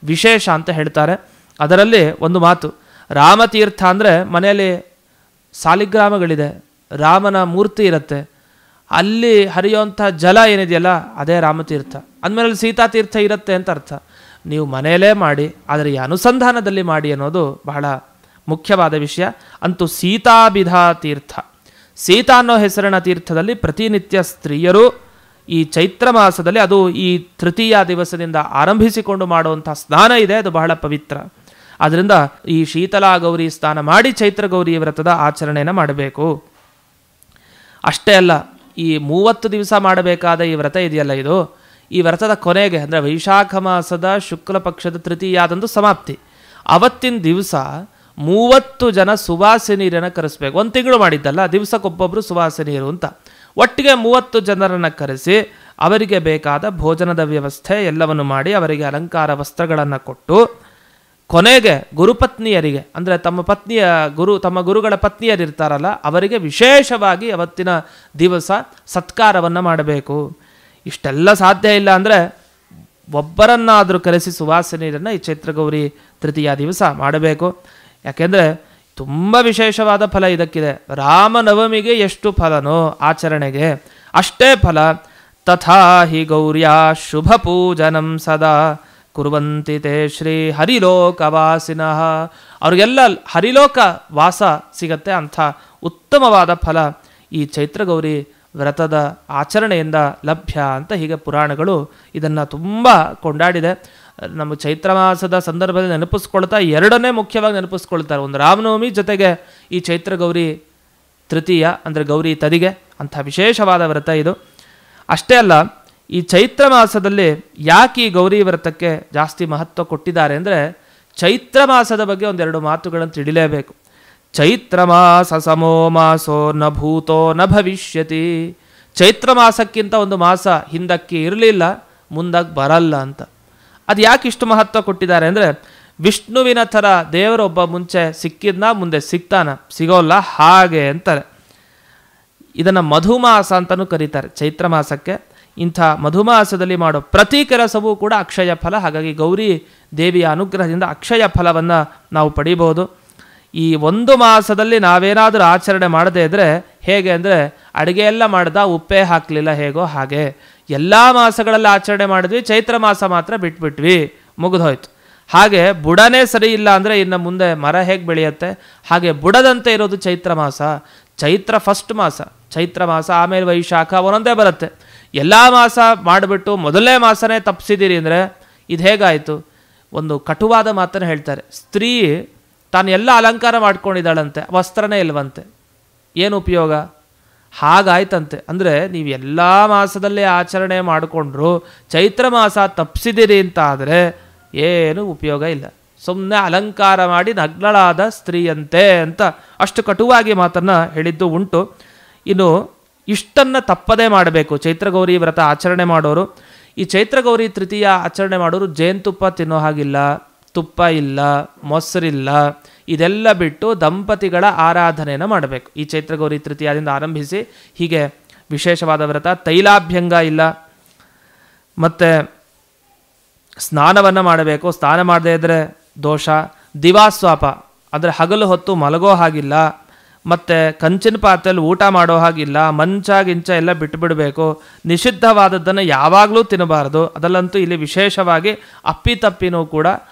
ವಿಶೇಷ ಅಂತ ಹೇಳ್ತಾರೆ. ಅದರಲ್ಲಿ ಒಂದು ಮಾತು, ರಾಮತೀರ್ಥ ಅಂದರೆ ಮನೆಯಲ್ಲಿ ಸಾಲಿಗ್ರಾಮಗಳಿದೆ, ರಾಮನ ಮೂರ್ತಿ ಇರುತ್ತೆ, ಅಲ್ಲಿ ಹರಿಯುವಂಥ ಜಲ ಏನಿದೆಯಲ್ಲ ಅದೇ ರಾಮತೀರ್ಥ. ಅಂದಮೇಲೆ ಸೀತಾತೀರ್ಥ ಇರುತ್ತೆ ಅಂತ ಅರ್ಥ. ನೀವು ಮನೆಯಲ್ಲೇ ಮಾಡಿ, ಆದರೆ ಈ ಅನುಸಂಧಾನದಲ್ಲಿ ಮಾಡಿ ಅನ್ನೋದು ಬಹಳ ಮುಖ್ಯವಾದ ವಿಷಯ. ಅಂತೂ ಸೀತಾಭಿಧಾ ತೀರ್ಥ, ಸೀತಾ ಅನ್ನೋ ಹೆಸರಿನ ತೀರ್ಥದಲ್ಲಿ ಪ್ರತಿನಿತ್ಯ ಸ್ತ್ರೀಯರು ಈ ಚೈತ್ರ ಮಾಸದಲ್ಲಿ, ಅದು ಈ ತೃತೀಯ ದಿವಸದಿಂದ ಆರಂಭಿಸಿಕೊಂಡು ಮಾಡುವಂಥ ಸ್ನಾನ ಇದೆ, ಅದು ಬಹಳ ಪವಿತ್ರ. ಆದ್ದರಿಂದ ಈ ಶೀತಲಾ ಗೌರಿ ಸ್ನಾನ ಮಾಡಿ ಚೈತ್ರ ಗೌರಿ ವ್ರತದ ಆಚರಣೆಯನ್ನು ಮಾಡಬೇಕು. ಅಷ್ಟೇ ಅಲ್ಲ, ಈ 30 ದಿವಸ ಮಾಡಬೇಕಾದ ಈ ವ್ರತ ಇದೆಯಲ್ಲ, ಇದು ಈ ವ್ರತದ ಕೊನೆಗೆ ಅಂದರೆ ವೈಶಾಖ ಮಾಸದ ಶುಕ್ಲ ಪಕ್ಷದ ತೃತೀಯಾದಂದು ಸಮಾಪ್ತಿ. ಅವತ್ತಿನ ದಿವಸ 30 ಜನ ಸುವಾಸಿನಿಯರನ್ನು ಕರೆಸ್ಬೇಕು. 1 ತಿಂಗಳು ಮಾಡಿದ್ದಲ್ಲ, ದಿವಸಕ್ಕೊಬ್ಬೊಬ್ಬರು ಸುವಾಸಿನಿಯರು ಅಂತ ಒಟ್ಟಿಗೆ 30 ಜನರನ್ನು ಕರೆಸಿ ಅವರಿಗೆ ಬೇಕಾದ ಭೋಜನದ ವ್ಯವಸ್ಥೆ ಎಲ್ಲವನ್ನು ಮಾಡಿ ಅವರಿಗೆ ಅಲಂಕಾರ ವಸ್ತ್ರಗಳನ್ನು ಕೊಟ್ಟು, ಕೊನೆಗೆ ಗುರುಪತ್ನಿಯರಿಗೆ ಅಂದರೆ ತಮ್ಮ ಗುರುಗಳ ಪತ್ನಿಯರಿರ್ತಾರಲ್ಲ ಅವರಿಗೆ ವಿಶೇಷವಾಗಿ ಅವತ್ತಿನ ದಿವಸ ಸತ್ಕಾರವನ್ನು ಮಾಡಬೇಕು. ಇಷ್ಟೆಲ್ಲ ಸಾಧ್ಯ ಇಲ್ಲ ಅಂದರೆ ಒಬ್ಬರನ್ನಾದರೂ ಕರೆಸಿ ಸುವಾಸಿನಿಯರನ್ನು ಈ ಚೈತ್ರಗೌರಿ ತೃತೀಯ ದಿವಸ ಮಾಡಬೇಕು. ಯಾಕೆಂದರೆ ತುಂಬ ವಿಶೇಷವಾದ ಫಲ ಇದಕ್ಕಿದೆ. ರಾಮನವಮಿಗೆ ಎಷ್ಟು ಫಲನೋ ಆಚರಣೆಗೆ ಅಷ್ಟೇ ಫಲ. ತಥಾ ಹಿ ಗೌರ್ಯಾ ಶುಭ ಪೂಜನಂ ಸದಾ ಕುರುವಂತಿ ತೇ ಶ್ರೀ ಹರಿಲೋಕವಾಸಿನಃ. ಅವ್ರಿಗೆಲ್ಲ ಹರಿಲೋಕ ವಾಸ ಸಿಗತ್ತೆ. ಅಂಥ ಉತ್ತಮವಾದ ಫಲ ಈ ಚೈತ್ರಗೌರಿ ವ್ರತದ ಆಚರಣೆಯಿಂದ ಲಭ್ಯ ಅಂತ ಹೀಗೆ ಪುರಾಣಗಳು ಇದನ್ನು ತುಂಬ ಕೊಂಡಾಡಿದೆ. ನಮ್ಮ ಚೈತ್ರ ಮಾಸದ ಸಂದರ್ಭದಲ್ಲಿ ನೆನಪಿಸ್ಕೊಳ್ತಾ ಎರಡನ್ನೇ ಮುಖ್ಯವಾಗಿ ನೆನಪಿಸ್ಕೊಳ್ತಾರೆ. ಒಂದು ರಾಮನವಮಿ, ಜೊತೆಗೆ ಈ ಚೈತ್ರಗೌರಿ ತೃತೀಯ ಅಂದರೆ ಗೌರಿ ತದಿಗೆ. ಅಂಥ ವಿಶೇಷವಾದ ವ್ರತ ಇದು. ಅಷ್ಟೇ ಅಲ್ಲ, ಈ ಚೈತ್ರ ಮಾಸದಲ್ಲಿ ಯಾಕೆ ಈ ಗೌರಿ ವ್ರತಕ್ಕೆ ಜಾಸ್ತಿ ಮಹತ್ವ ಕೊಟ್ಟಿದ್ದಾರೆ ಅಂದರೆ, ಚೈತ್ರ ಮಾಸದ ಬಗ್ಗೆ ಒಂದೆರಡು ಮಾತುಗಳನ್ನು ತಿಳಿಲೇಬೇಕು. ಚೈತ್ರ ಮಾಸ ಸಮೋ ಮಾಸೋ ನ ಭೂತೋ ನ ಭವಿಷ್ಯತಿ. ಚೈತ್ರ ಮಾಸಕ್ಕಿಂತ ಒಂದು ಮಾಸ ಹಿಂದಕ್ಕೆ ಇರಲಿಲ್ಲ, ಮುಂದಕ್ಕೆ ಬರಲ್ಲ ಅಂತ. ಅದು ಯಾಕೆ ಇಷ್ಟು ಮಹತ್ವ ಕೊಟ್ಟಿದ್ದಾರೆ ಅಂದರೆ, ವಿಷ್ಣುವಿನ ಥರ ದೇವರೊಬ್ಬ ಮುಂಚೆ ಸಿಕ್ಕಿದ್ನ ಮುಂದೆ ಸಿಗೋಲ್ಲ ಹಾಗೆ ಅಂತಾರೆ. ಇದನ್ನು ಮಧುಮಾಸ ಅಂತಲೂ ಕರೀತಾರೆ ಚೈತ್ರ ಮಾಸಕ್ಕೆ. ಇಂಥ ಮಧುಮಾಸದಲ್ಲಿ ಮಾಡೋ ಪ್ರತಿ ಕೆಲಸವೂ ಕೂಡ ಅಕ್ಷಯ ಫಲ. ಹಾಗಾಗಿ ಗೌರಿ ದೇವಿಯ ಅನುಗ್ರಹದಿಂದ ಅಕ್ಷಯ ಫಲವನ್ನು ನಾವು ಪಡಿಬೋದು. ಈ ಒಂದು ಮಾಸದಲ್ಲಿ ನಾವೇನಾದರೂ ಆಚರಣೆ ಮಾಡದೇ ಇದ್ದರೆ ಹೇಗೆ ಅಂದರೆ, ಅಡುಗೆ ಎಲ್ಲ ಮಾಡ್ದ ಉಪ್ಪೇ ಹಾಕಲಿಲ್ಲ ಹೇಗೋ ಹಾಗೆ. ಎಲ್ಲ ಮಾಸಗಳಲ್ಲಿ ಆಚರಣೆ ಮಾಡಿದ್ವಿ, ಚೈತ್ರ ಮಾಸ ಮಾತ್ರ ಬಿಟ್ಬಿಟ್ವಿ, ಮುಗಿದೋಯ್ತು. ಹಾಗೆ ಬುಡನೇ ಸರಿ ಇಲ್ಲ ಅಂದರೆ ಇನ್ನು ಮುಂದೆ ಮರ ಹೇಗೆ ಬೆಳೆಯುತ್ತೆ? ಹಾಗೆ ಬುಡದಂತೆ ಇರೋದು ಚೈತ್ರ ಮಾಸ. ಚೈತ್ರ ಫಸ್ಟ್ ಮಾಸ, ಚೈತ್ರ ಮಾಸ, ಆಮೇಲೆ ವೈಶಾಖ, ಒಂದೊಂದೇ ಬರುತ್ತೆ. ಎಲ್ಲ ಮಾಸ ಮಾಡಿಬಿಟ್ಟು ಮೊದಲನೇ ಮಾಸನೇ ತಪ್ಪಿಸಿದ್ದೀರಿ ಅಂದರೆ ಇದು ಹೇಗಾಯಿತು? ಒಂದು ಕಟುವಾದ ಮಾತನ್ನು ಹೇಳ್ತಾರೆ. ಸ್ತ್ರೀ ತಾನು ಎಲ್ಲ ಅಲಂಕಾರ ಮಾಡ್ಕೊಂಡಿದ್ದಾಳಂತೆ, ವಸ್ತ್ರನೇ ಇಲ್ವಂತೆ, ಏನು ಉಪಯೋಗ? ಹಾಗಾಯ್ತಂತೆ. ಅಂದರೆ ನೀವು ಎಲ್ಲ ಮಾಸದಲ್ಲೇ ಆಚರಣೆ ಮಾಡಿಕೊಂಡ್ರು ಚೈತ್ರ ಮಾಸ ತಪ್ಪಿಸಿದಿರಿ ಅಂತ ಆದರೆ ಏನು ಉಪಯೋಗ ಇಲ್ಲ. ಸುಮ್ಮನೆ ಅಲಂಕಾರ ಮಾಡಿ ನಗ್ನಳಾದ ಸ್ತ್ರೀಯಂತೆ ಅಂತ ಅಷ್ಟು ಕಟುವಾಗಿ ಮಾತನ್ನು ಹೇಳಿದ್ದು ಉಂಟು. ಇನ್ನು ಇಷ್ಟನ್ನು ತಪ್ಪದೇ ಮಾಡಬೇಕು ಚೈತ್ರಗೌರಿ ವ್ರತ ಆಚರಣೆ ಮಾಡೋರು. ಈ ಚೈತ್ರಗೌರಿ ತೃತೀಯ ಆಚರಣೆ ಮಾಡೋರು ಜೇನುತುಪ್ಪ ತಿನ್ನೋ ಹಾಗಿಲ್ಲ, ತುಪ್ಪ ಇಲ್ಲ, ಮೊಸರಿಲ್ಲ, ಇದೆಲ್ಲ ಬಿಟ್ಟು ದಂಪತಿಗಳ ಆರಾಧನೆಯನ್ನು ಮಾಡಬೇಕು. ಈ ಚೈತ್ರಗೌರಿ ತೃತೀಯದಿಂದ ಆರಂಭಿಸಿ ಹೀಗೆ ವಿಶೇಷವಾದ ವ್ರತ. ತೈಲಾಭ್ಯಂಗ ಇಲ್ಲ, ಮತ್ತು ಸ್ನಾನವನ್ನು ಮಾಡಬೇಕು. ಸ್ನಾನ ಮಾಡದೇ ಇದ್ದರೆ ದೋಷ. ದಿವಾಸ್ವಾಪ ಅಂದರೆ ಹಗಲು ಹೊತ್ತು ಮಲಗೋ ಹಾಗಿಲ್ಲ, ಮತ್ತು ಕಂಚಿನ ಪಾತ್ರೆಯಲ್ಲಿ ಊಟ ಮಾಡೋ ಹಾಗಿಲ್ಲ, ಮಂಚ ಗಿಂಚ ಎಲ್ಲ ಬಿಟ್ಟುಬಿಡಬೇಕು. ನಿಷಿದ್ಧವಾದದ್ದನ್ನು ಯಾವಾಗಲೂ ತಿನ್ನಬಾರ್ದು. ಅದರಲ್ಲಂತೂ ಇಲ್ಲಿ ವಿಶೇಷವಾಗಿ ಅಪ್ಪಿತಪ್ಪಿನೂ ಕೂಡ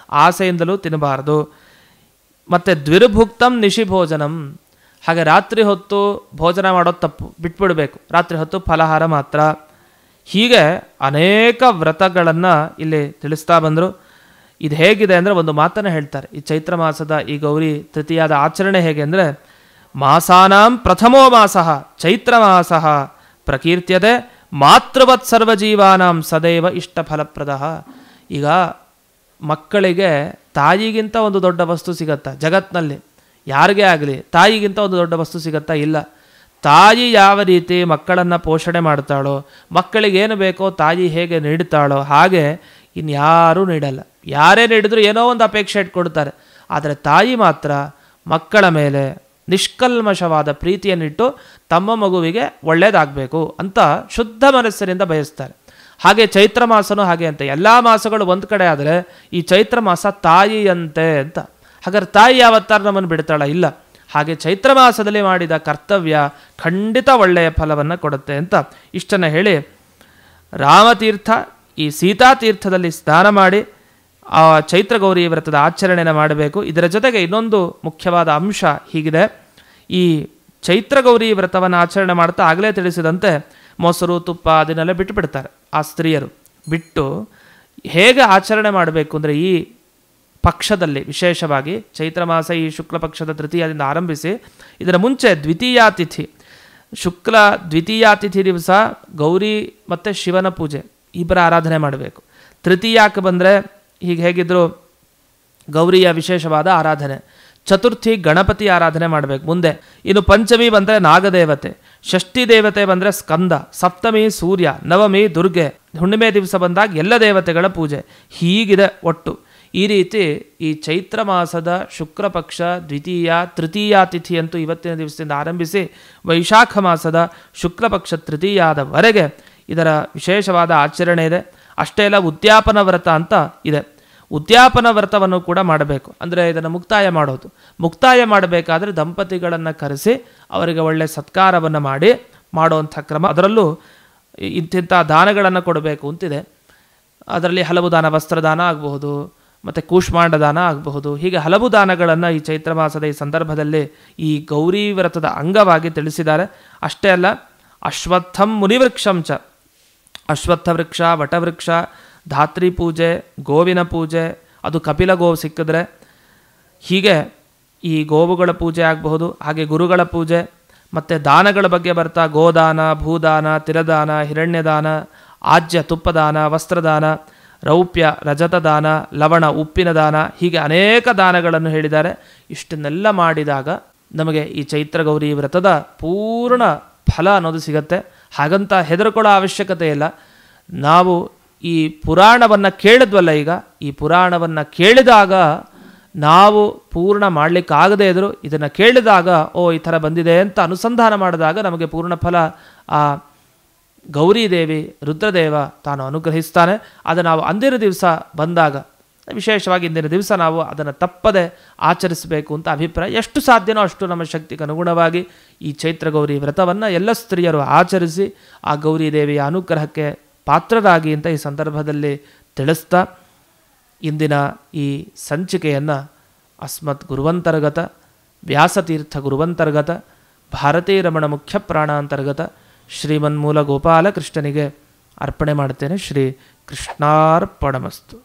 ಆಸೆಯಿಂದಲೂ ತಿನ್ನಬಾರ್ದು. ಮತ್ತು ದ್ವಿರ್ಭುಕ್ತಂ ನಿಶಿಭೋಜನಂ, ಹಾಗೆ ರಾತ್ರಿ ಹೊತ್ತು ಭೋಜನ ಮಾಡೋದು ತಪ್ಪು, ಬಿಟ್ಬಿಡಬೇಕು. ರಾತ್ರಿ ಹೊತ್ತು ಫಲಹಾರ ಮಾತ್ರ. ಹೀಗೆ ಅನೇಕ ವ್ರತಗಳನ್ನು ಇಲ್ಲಿ ತಿಳಿಸ್ತಾ ಬಂದರು. ಇದು ಹೇಗಿದೆ ಅಂದರೆ, ಒಂದು ಮಾತನ್ನು ಹೇಳ್ತಾರೆ. ಈ ಚೈತ್ರ ಮಾಸದ ಈ ಗೌರಿ ತೃತೀಯದ ಆಚರಣೆ ಹೇಗೆ ಅಂದರೆ, ಮಾಸಾನಾಂ ಪ್ರಥಮೋ ಮಾಸಃ ಚೈತ್ರ ಮಾಸಃ ಪ್ರಕೀರ್ತ್ಯತೆ ಮಾತೃವತ್ ಸರ್ವಜೀವಾನಾಂ ಸದೈವ ಇಷ್ಟ ಫಲಪ್ರದಃ. ಈಗ ಮಕ್ಕಳಿಗೆ ತಾಯಿಗಿಂತ ಒಂದು ದೊಡ್ಡ ವಸ್ತು ಸಿಗತ್ತಾ ಜಗತ್ತಿನಲ್ಲಿ? ಯಾರಿಗೇ ಆಗಲಿ ತಾಯಿಗಿಂತ ಒಂದು ದೊಡ್ಡ ವಸ್ತು ಸಿಗತ್ತಾ? ಇಲ್ಲ. ತಾಯಿ ಯಾವ ರೀತಿ ಮಕ್ಕಳನ್ನು ಪೋಷಣೆ ಮಾಡ್ತಾಳೋ, ಮಕ್ಕಳಿಗೇನು ಬೇಕೋ ತಾಯಿ ಹೇಗೆ ನೀಡ್ತಾಳೋ ಹಾಗೆ ಇನ್ಯಾರೂ ನೀಡಲ್ಲ. ಯಾರೇ ನೀಡಿದ್ರು ಏನೋ ಒಂದು ಅಪೇಕ್ಷೆ ಇಟ್ಕೊಡ್ತಾರೆ. ಆದರೆ ತಾಯಿ ಮಾತ್ರ ಮಕ್ಕಳ ಮೇಲೆ ನಿಷ್ಕಲ್ಮಶವಾದ ಪ್ರೀತಿಯನ್ನಿಟ್ಟು ತಮ್ಮ ಮಗುವಿಗೆ ಒಳ್ಳೆಯದಾಗಬೇಕು ಅಂತ ಶುದ್ಧ ಮನಸ್ಸಿನಿಂದ ಬಯಸ್ತಾರೆ. ಹಾಗೆ ಚೈತ್ರ ಮಾಸನೂ ಹಾಗೆ ಅಂತ. ಎಲ್ಲ ಮಾಸಗಳು ಒಂದು ಕಡೆ ಆದರೆ ಈ ಚೈತ್ರ ಮಾಸ ತಾಯಿಯಂತೆ ಅಂತ. ಹಾಗಾದ್ರೆ ತಾಯಿ ಯಾವತ್ತಾರು ನಮ್ಮನ್ನು ಬಿಡ್ತಾಳ? ಇಲ್ಲ. ಹಾಗೆ ಚೈತ್ರ ಮಾಸದಲ್ಲಿ ಮಾಡಿದ ಕರ್ತವ್ಯ ಖಂಡಿತ ಒಳ್ಳೆಯ ಫಲವನ್ನು ಕೊಡುತ್ತೆ ಅಂತ ಇಷ್ಟನ್ನು ಹೇಳಿ, ರಾಮತೀರ್ಥ ಈ ಸೀತಾತೀರ್ಥದಲ್ಲಿ ಸ್ನಾನ ಮಾಡಿ ಆ ಚೈತ್ರ ಗೌರಿ ವ್ರತದ ಆಚರಣೆಯನ್ನು ಮಾಡಬೇಕು. ಇದರ ಜೊತೆಗೆ ಇನ್ನೊಂದು ಮುಖ್ಯವಾದ ಅಂಶ ಹೀಗಿದೆ, ಈ ಚೈತ್ರ ಗೌರಿ ವ್ರತವನ್ನು ಆಚರಣೆ ಮಾಡ್ತಾ ಆಗಲೇ ತಿಳಿಸಿದಂತೆ ಮೊಸರು ತುಪ್ಪ ಅದನ್ನೆಲ್ಲ ಬಿಟ್ಟುಬಿಡ್ತಾರೆ ಆ ಸ್ತ್ರೀಯರು. ಬಿಟ್ಟು ಹೇಗೆ ಆಚರಣೆ ಮಾಡಬೇಕು ಅಂದರೆ, ಈ ಪಕ್ಷದಲ್ಲಿ ವಿಶೇಷವಾಗಿ ಚೈತ್ರ ಮಾಸ ಈ ಶುಕ್ಲ ಪಕ್ಷದ ತೃತೀಯದಿಂದ ಆರಂಭಿಸಿ ಇದರ ಮುಂಚೆ ದ್ವಿತೀಯಾತಿಥಿ, ಶುಕ್ಲ ದ್ವಿತೀಯಾತಿಥಿ ದಿವಸ ಗೌರಿ ಮತ್ತು ಶಿವನ ಪೂಜೆ ಇಬ್ಬರ ಆರಾಧನೆ ಮಾಡಬೇಕು. ತೃತೀಯಕ್ಕೆ ಬಂದರೆ ಹೀಗೆ ಹೇಗಿದ್ರು ಗೌರಿಯ ವಿಶೇಷವಾದ ಆರಾಧನೆ, ಚತುರ್ಥಿ ಗಣಪತಿ ಆರಾಧನೆ ಮಾಡಬೇಕು ಮುಂದೆ. ಇನ್ನು ಪಂಚಮಿ ಬಂದರೆ ನಾಗದೇವತೆ, ಷಷ್ಠಿ ದೇವತೆ ಬಂದರೆ ಸ್ಕಂದ, ಸಪ್ತಮಿ ಸೂರ್ಯ, ನವಮಿ ದುರ್ಗೆ, ಹುಣ್ಣಿಮೆ ದಿವಸ ಬಂದಾಗ ಎಲ್ಲ ದೇವತೆಗಳ ಪೂಜೆ. ಹೀಗಿದೆ ಒಟ್ಟು. ಈ ರೀತಿ ಈ ಚೈತ್ರ ಮಾಸದ ಶುಕ್ಲ ಪಕ್ಷ ದ್ವಿತೀಯ ತೃತೀಯ ತಿಥಿಯಂತೂ ಇವತ್ತಿನ ದಿವಸದಿಂದ ಆರಂಭಿಸಿ ವೈಶಾಖ ಮಾಸದ ಶುಕ್ಲ ಪಕ್ಷ ತೃತೀಯಾದವರೆಗೆ ಇದರ ವಿಶೇಷವಾದ ಆಚರಣೆ ಇದೆ. ಅಷ್ಟೇ ಅಲ್ಲ, ಉದ್ಯಾಪನ ವ್ರತ ಅಂತ ಇದೆ. ಉದ್ಯಾಪನ ವ್ರತವನ್ನು ಕೂಡ ಮಾಡಬೇಕು. ಅಂದರೆ ಇದನ್ನು ಮುಕ್ತಾಯ ಮಾಡೋದು. ಮುಕ್ತಾಯ ಮಾಡಬೇಕಾದ್ರೆ ದಂಪತಿಗಳನ್ನು ಕರೆಸಿ ಅವರಿಗೆ ಒಳ್ಳೆಯ ಸತ್ಕಾರವನ್ನು ಮಾಡಿ ಮಾಡುವಂಥ ಕ್ರಮ. ಅದರಲ್ಲೂ ಇಂತಿಂಥ ದಾನಗಳನ್ನು ಕೊಡಬೇಕು ಅಂತಿದೆ. ಅದರಲ್ಲಿ ಹಲವು ದಾನ, ವಸ್ತ್ರದಾನ ಆಗಬಹುದು, ಮತ್ತು ಕೂಷ್ಮಾಂಡ ದಾನ ಆಗಬಹುದು. ಹೀಗೆ ಹಲವು ದಾನಗಳನ್ನು ಈ ಚೈತ್ರ ಮಾಸದ ಈ ಸಂದರ್ಭದಲ್ಲಿ ಈ ಗೌರಿ ವ್ರತದ ಅಂಗವಾಗಿ ತಿಳಿಸಿದ್ದಾರೆ. ಅಷ್ಟೇ ಅಲ್ಲ, ಅಶ್ವತ್ಥಂ ಮುನಿವೃಕ್ಷಂ ಚ, ಅಶ್ವತ್ಥ ವೃಕ್ಷ, ವಟವೃಕ್ಷ, ಧಾತ್ರಿ ಪೂಜೆ, ಗೋವಿನ ಪೂಜೆ, ಅದು ಕಪಿಲ ಗೋವು ಸಿಕ್ಕಿದ್ರೆ, ಹೀಗೆ ಈ ಗೋವುಗಳ ಪೂಜೆ ಆಗಬಹುದು. ಹಾಗೆ ಗುರುಗಳ ಪೂಜೆ, ಮತ್ತು ದಾನಗಳ ಬಗ್ಗೆ ಬರ್ತಾ ಗೋದಾನ, ಭೂದಾನ, ತಿರದಾನ, ಹಿರಣ್ಯದಾನ, ಆಜ್ಯ ತುಪ್ಪದಾನ, ವಸ್ತ್ರದಾನ, ರೌಪ್ಯ ರಜತ ದಾನ, ಲವಣ ಉಪ್ಪಿನ ದಾನ, ಹೀಗೆ ಅನೇಕ ದಾನಗಳನ್ನು ಹೇಳಿದ್ದಾರೆ. ಇಷ್ಟನ್ನೆಲ್ಲ ಮಾಡಿದಾಗ ನಮಗೆ ಈ ಚೈತ್ರ ಗೌರಿ ವ್ರತದ ಪೂರ್ಣ ಫಲ ಅನ್ನೋದು ಸಿಗತ್ತೆ. ಹಾಗಂತ ಹೆದರ್ಕೊಳ್ಳೋ ಅವಶ್ಯಕತೆ ಇಲ್ಲ. ನಾವು ಈ ಪುರಾಣವನ್ನು ಕೇಳಿದ್ವಲ್ಲ, ಈಗ ಈ ಪುರಾಣವನ್ನು ಕೇಳಿದಾಗ ನಾವು ಪೂರ್ಣ ಮಾಡಲಿಕ್ಕಾಗದೇ ಇದ್ದರೂ ಇದನ್ನು ಕೇಳಿದಾಗ ಓ ಈ ಥರ ಬಂದಿದೆ ಅಂತ ಅನುಸಂಧಾನ ಮಾಡಿದಾಗ ನಮಗೆ ಪೂರ್ಣ ಫಲ ಆ ಗೌರಿದೇವಿ ರುದ್ರದೇವ ತಾನು ಅನುಗ್ರಹಿಸ್ತಾನೆ. ಅದು ನಾವು ಅಂದಿನ ದಿವಸ ಬಂದಾಗ, ವಿಶೇಷವಾಗಿ ಇಂದಿನ ದಿವಸ ನಾವು ಅದನ್ನು ತಪ್ಪದೆ ಆಚರಿಸಬೇಕು ಅಂತ ಅಭಿಪ್ರಾಯ. ಎಷ್ಟು ಸಾಧ್ಯನೋ ಅಷ್ಟು ನಮ್ಮ ಶಕ್ತಿಗೆ ಅನುಗುಣವಾಗಿ ಈ ಚೈತ್ರ ಗೌರಿ ವ್ರತವನ್ನು ಎಲ್ಲ ಸ್ತ್ರೀಯರು ಆಚರಿಸಿ ಆ ಗೌರಿ ದೇವಿಯ ಅನುಗ್ರಹಕ್ಕೆ ಪಾತ್ರರಾಗಿ ಅಂತ ಈ ಸಂದರ್ಭದಲ್ಲಿ ತಿಳಿಸ್ತಾ ಇಂದಿನ ಈ ಸಂಚಿಕೆಯನ್ನು ಅಸ್ಮತ್ ಗುರುವಂತರ್ಗತ ವ್ಯಾಸತೀರ್ಥ ಗುರುವಂತರ್ಗತ ಭಾರತೀ ರಮಣ ಮುಖ್ಯ ಪ್ರಾಣಾಂತರ್ಗತ ಶ್ರೀಮನ್ಮೂಲ ಗೋಪಾಲಕೃಷ್ಣನಿಗೆ ಅರ್ಪಣೆ ಮಾಡ್ತೇನೆ. ಶ್ರೀ ಕೃಷ್ಣಾರ್ಪಣಮಸ್ತು.